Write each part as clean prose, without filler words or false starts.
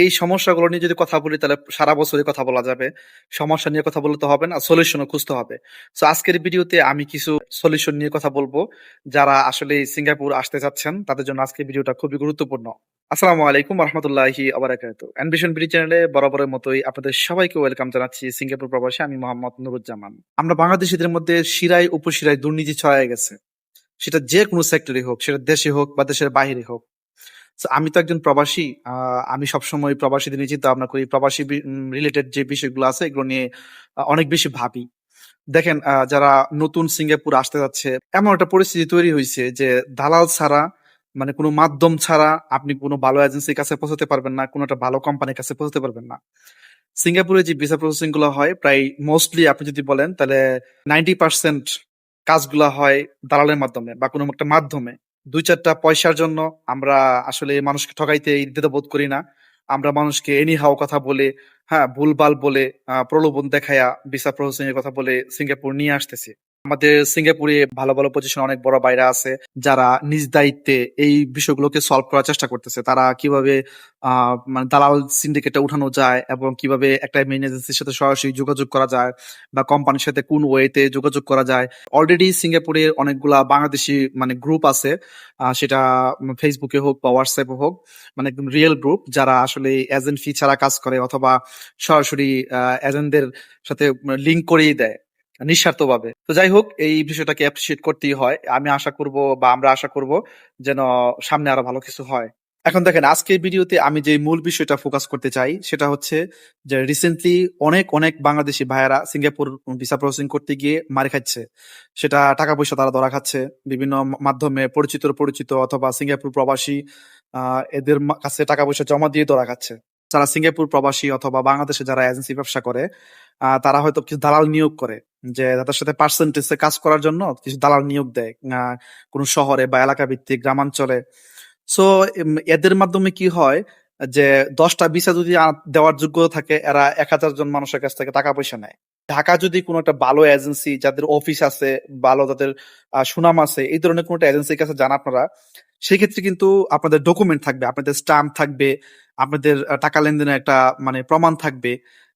এই সমস্যাগুলো নিয়ে যদি কথা বলি তাহলে সারা বছরই কথা বলা যাবে। সমস্যা নিয়ে কথা বললে তো হবে না, সলিউশনও খুঁজতে হবে। সো আজকের ভিডিওতে আমি কিছু সলিউশন নিয়ে কথা বলবো। যারা আসলে সিঙ্গাপুর আসতে চাচ্ছেন তাদের জন্য আজকের ভিডিওটা খুবই গুরুত্বপূর্ণ। আসসালামু আলাইকুম ওয়া রাহমাতুল্লাহি ওয়া বারাকাতুহু। অ্যাম্বিশন বিডি চ্যানেলে বরাবরের মতোই আপনাদের সবাইকে ওয়েলকাম জানাচ্ছি। সিঙ্গাপুর প্রবাসী আমি মোহাম্মদ নুরুজ্জামান। আমরা বাংলাদেশীদের মধ্যে শিরায় উপশিরায় দুর্নীতি ছড়ায় গেছে। সেটা যে কোনো সেক্টরে হোক, সেটা দেশে হোক বা দেশের বাইরে হোক। So, আমি তো একজন প্রবাসী। আমি সবসময় প্রবাসীদের নিয়ে চিন্তা ভাবনা করি। প্রবাসী রিলেটেড যে বিষয়গুলো আছে এগুলো নিয়ে অনেক বেশি ভাবি। দেখেন, যারা নতুন সিঙ্গাপুর আসতে যাচ্ছে, এমন একটা পরিস্থিতি তৈরি হয়েছে যে দালাল ছাড়া, মানে কোনো মাধ্যম ছাড়া আপনি কোনো ভালো এজেন্সির কাছে পৌঁছাতে পারবেন না, কোনো একটা ভালো কোম্পানির কাছে পৌঁছাতে পারবেন না। সিঙ্গাপুরে যে ভিসা প্রসেসিং গুলো হয়, প্রায় মোস্টলি আপনি যদি বলেন তাহলে 90% কাজগুলা হয় দালালের মাধ্যমে বা কোনো একটা মাধ্যমে। ২-৪টা পয়সার জন্য আমরা আসলে মানুষকে ঠকাইতে দ্বিধাবোধ করি না। আমরা মানুষকে এনি হাও কথা বলে, হ্যাঁ, ভুলভাল বলে, প্রলোভন দেখায়া ভিসা প্রসেসিং এর কথা বলে সিঙ্গাপুর নিয়ে আসতেছি। আমাদের সিঙ্গাপুরে ভালো ভালো পজিশনে অনেক বড় ভাইরা আছে যারা নিজ দায়িত্বে এই বিষয়গুলোকে সলভ করার চেষ্টা করতেছে। তারা কিভাবে মানে দালাল সিন্ডিকেটটা উঠানো যায় এবং কিভাবে একটা মেইন এজেন্সির সাথে সরাসরি যোগাযোগ করা যায় বা কোম্পানির সাথে কোন ওয়েতে যোগাযোগ করা যায়। অলরেডি সিঙ্গাপুরে অনেকগুলা বাংলাদেশি মানে গ্রুপ আছে, সেটা ফেসবুকে হোক বা হোয়াটসঅ্যাপে হোক, মানে একদম রিয়েল গ্রুপ যারা আসলে এজেন্ট ফি ছাড়া কাজ করে অথবা সরাসরি এজেন্টদের সাথে লিঙ্ক করিয়ে দেয় নিঃস্বার্থভাবে। তো যাই হোক, এই বিষয়টাকে অ্যাপ্রিসিয়েট করতেই হয়। আমি আশা করব বা আমরা আশা করব যেন সামনে আরো ভালো কিছু হয়। এখন দেখেন, আজকের ভিডিওতে আমি যে মূল বিষয়টা ফোকাস করতে চাই সেটা হচ্ছে যে রিসেন্টলি অনেক অনেক বাংলাদেশি ভাইয়েরা সিঙ্গাপুর ভিসা প্রসেসিং করতে গিয়ে মার খাচ্ছে। সেটা টাকা পয়সা তারা ধরা খাচ্ছে বিভিন্ন মাধ্যমে, পরিচিত পরিচিত অথবা সিঙ্গাপুর প্রবাসী এদের কাছে টাকা পয়সা জমা দিয়ে ধরা খাচ্ছে। যারা সিঙ্গাপুর প্রবাসী অথবা বাংলাদেশে যারা এজেন্সি ব্যবসা করে, তারা হয়তো কিছু দালাল নিয়োগ করে, যে তাদের সাথে পার্সেন্টেজে কাজ করার জন্য কিছু দালাল নিয়োগ দেয় কোনো শহরে বা এলাকা ভিত্তিক গ্রামাঞ্চলে। সো এদের মাধ্যমে কি হয় যে 10টা ভিসা যদি দেওয়ার যোগ্য থাকে, এরা 1000 জন মানুষের কাছ থেকে টাকা পয়সা নেয়। ঢাকা যদি কোনো একটা ভালো এজেন্সি যাদের অফিস আছে, ভালো যাদের সুনাম আছে, এই ধরনের কোনো একটা এজেন্সির কাছে যান আপনারা, সেক্ষেত্রে কিন্তু আপনাদের ডকুমেন্ট থাকবে, আপনাদের স্টাম্প থাকবে, আপনাদের টাকা লেনদেনের একটা মানে প্রমাণ থাকবে।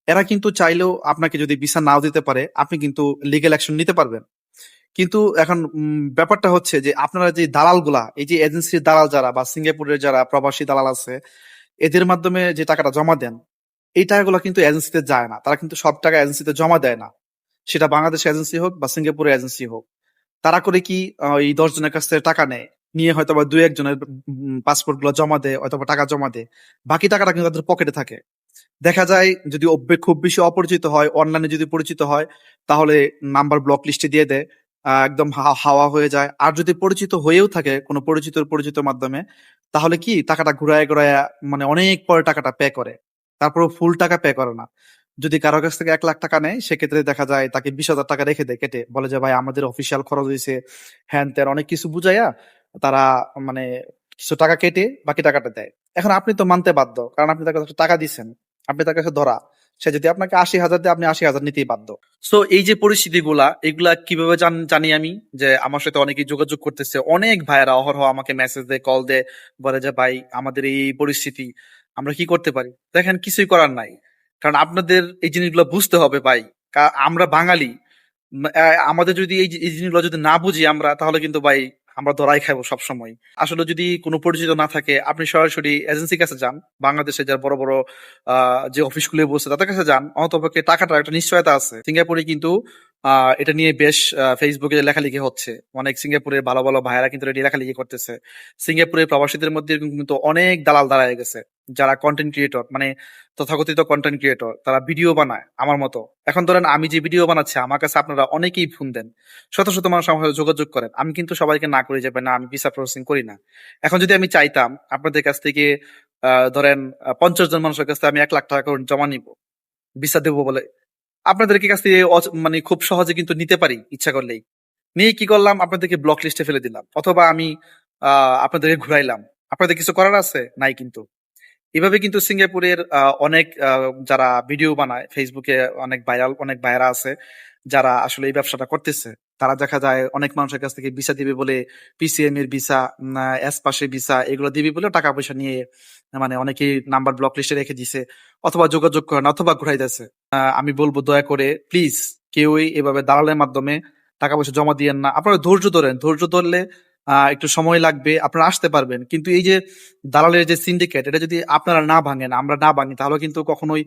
এরা কিন্তু চাইলেও আপনাকে যদি ভিসা নাও দিতে পারে, আপনি কিন্তু লিগ্যাল অ্যাকশন নিতে পারবেন। কিন্তু এখন ব্যাপারটা হচ্ছে যে আপনারা যে দালালগুলা, এই যে এজেন্সির দালাল যারা বা সিঙ্গাপুরের যারা প্রবাসী দালাল আছে, এদের মাধ্যমে যে টাকাটা জমা দেন, এই টাকাগুলো কিন্তু এজেন্সিতে যায় না। তারা কিন্তু সব টাকা এজেন্সিতে জমা দেয় না। সেটা বাংলাদেশ এজেন্সি হোক বা সিঙ্গাপুরের এজেন্সি হোক। তারা করে কি, এই 10 জনের কাছ থেকে টাকা নেয়, নিয়ে হয়তো বা 2-1 জনের পাসপোর্ট গুলো জমা দেয় অথবা টাকা জমা দেয়। বাকি টাকাটা কিন্তু তাদের পকেটে থাকে। দেখা যায় যদি খুব বেশি অপরিচিত হয়, অনলাইনে যদি পরিচিত হয়, তাহলে নাম্বার ব্লক লিস্টে দিয়ে দেয়। একদম হাওয়া হয়ে যায়। আর যদি পরিচিত হয়েও থাকে কোনো পরিচিত মাধ্যমে, তাহলে কি টাকাটা ঘুরায় ঘুরায় মানে অনেক পরে টাকাটা পে করে। তারপরেও ফুল টাকা পে করে না। যদি কারো কাছ থেকে 1 লাখ টাকা নেয়, সেক্ষেত্রে দেখা যায় তাকে 20,000 টাকা রেখে দেয় কেটে। বলে যে ভাই আমাদের অফিসিয়াল খরচ হইছে, হ্যান-ত্যান অনেক কিছু বুঝাইয়া তারা মানে কিছু টাকা কেটে বাকি টাকাটা দেয়। এখন আপনি তো মানতে বাধ্য। কারণ আপনি তার কাছে টাকা দিছেন। আপনি তার কাছে ধরা। সে যদি আপনাকে 80,000 দেয়, আপনি 80,000 নিতেই বাধ্য। সো এই যে পরিস্থিতিগুলা, এগুলা কিভাবে জানি আমি, যে আমার সাথে অনেকেই যোগাযোগ করতেছে। অনেক ভাইয়েরা অহরহ আমাকে মেসেজ দেয়, কল দেয়, বলে যে ভাই আমাদের এই পরিস্থিতি, আমরা কি করতে পারি? দেখেন, কিছুই করার নাই। কারণ আপনাদের এই জিনিসগুলো বুঝতে হবে ভাই। আমরা বাঙালি। আমাদের যদি এই জিনিসগুলো যদি না বুঝি আমরা, তাহলে কিন্তু ভাই আমরা ধরাই খাবো সবসময়। আসলে যদি কোনো পরিচিত না থাকে, আপনি সরাসরি এজেন্সির কাছে যান। বাংলাদেশে যার বড় বড় যে অফিসগুলো বসে তাদের কাছে যান, অন্তপক্ষে টাকাটার একটা নিশ্চয়তা আছে। সিঙ্গাপুরে কিন্তু এটা নিয়ে বেশ ফেসবুকে লেখালেখি হচ্ছে। অনেক সিঙ্গাপুরের ভালো ভালো ভাইয়েরা কিন্তু এটা লেখালেখি করতেছে। সিঙ্গাপুরের প্রবাসীদের মধ্যে কিন্তু অনেক দালাল দাঁড়ায় গেছে, যারা কন্টেন্ট ক্রিয়েটর, মানে তথাকথিত কন্টেন্ট ক্রিয়েটর, তারা ভিডিও বানায় আমার মতো। এখন ধরেন আমি যে ভিডিও বানাচ্ছি, আমার কাছে আপনারা অনেকেই ফোন দেন, শত শত মানুষ আমার সাথে যোগাযোগ করেন। আমি কিন্তু সবাইকে না করে যাবে না, আমি ভিসা প্রসেসিং করি না। এখন যদি আমি চাইতাম আপনাদের কাছ থেকে ধরেন 50 জন মানুষের কাছ থেকে আমি 1 লাখ টাকা করে জমা নিব, ভিসা দেবো বলে, আপনাদেরকে কাছ থেকে মানে খুব সহজে কিন্তু নিতে পারি ইচ্ছা করলেই। নিয়ে কি করলাম, আপনাদেরকে ব্লক লিস্টে ফেলে দিলাম, অথবা আমি আপনাদেরকে ঘুরাইলাম। আপনাদের কিছু করার আছে নাই কিন্তু। এভাবে কিন্তু সিঙ্গাপুরের অনেক যারা ভিডিও বানায় ফেসবুকে, অনেক ভাইরাল অনেক ভাইরা আছে যারা আসলে এই ব্যবসাটা করতেছে। তারা দেখা যায় অনেক মানুষের কাছ থেকে ভিসা দিবে বলে পিসিএম এর ভিসা, এস পাসের ভিসা এগুলো দিবে বলে টাকা পয়সা নিয়ে মানে অনেকেই নাম্বার ব্লক লিস্টে রেখে দিছে, অথবা যোগাযোগ করেন অথবা ঘুরাইতেছে। আমি বলবো দয়া করে প্লিজ কেউই এভাবে দালালের মাধ্যমে টাকা পয়সা জমা দিয়েন না। আপনারা ধৈর্য ধরেন, ধৈর্য ধরলে একটু সময় লাগবে, আপনারা আসতে পারবেন। কিন্তু এই যে দালালের যে সিন্ডিকেট, এটা যদি আপনারা না ভাঙেন, আমরা না ভাঙি, তাহলে কিন্তু কখনোই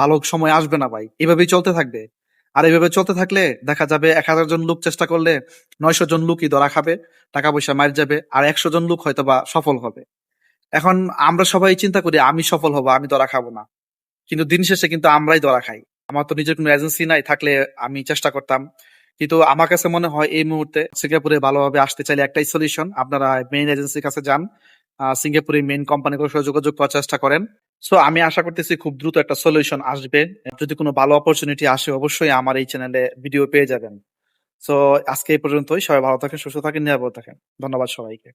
ভালো সময় আসবে না ভাই। এভাবেই চলতে থাকবে। আর এভাবে চলতে থাকলে দেখা যাবে ১,০০০ জন লোক চেষ্টা করলে ৯০০ জন লোকই ধরা খাবে, টাকা পয়সা মার যাবে, আর ১০০ জন লোক হয়তোবা সফল হবে। এখন আমরা সবাই চিন্তা করি আমি সফল হব, আমি ধরা খাবো না। কিন্তু দিন শেষে কিন্তু আমরাই ধরা খাই। আমার তো নিজের কোনো এজেন্সি নাই, থাকলে আমি চেষ্টা করতাম। কিন্তু আমার কাছে মনে হয় এই মুহূর্তে সিঙ্গাপুরে ভালোভাবে আসতে চাইলে একটাই সলিউশন, আপনারা মেইন এজেন্সির কাছে যান। সিঙ্গাপুরে মেইন কোম্পানিগুলোর সাথে যোগাযোগ করার চেষ্টা করেন। সো আমি আশা করতেছি খুব দ্রুত একটা সলিউশন আসবে। যদি কোনো ভালো অপরচুনিটি আসে অবশ্যই আমার এই চ্যানেলে ভিডিও পেয়ে যাবেন। সো আজকে এই পর্যন্তই। সবাই ভালো থাকেন, সুস্থ থাকেন, নিরাপদ থাকেন। ধন্যবাদ সবাইকে।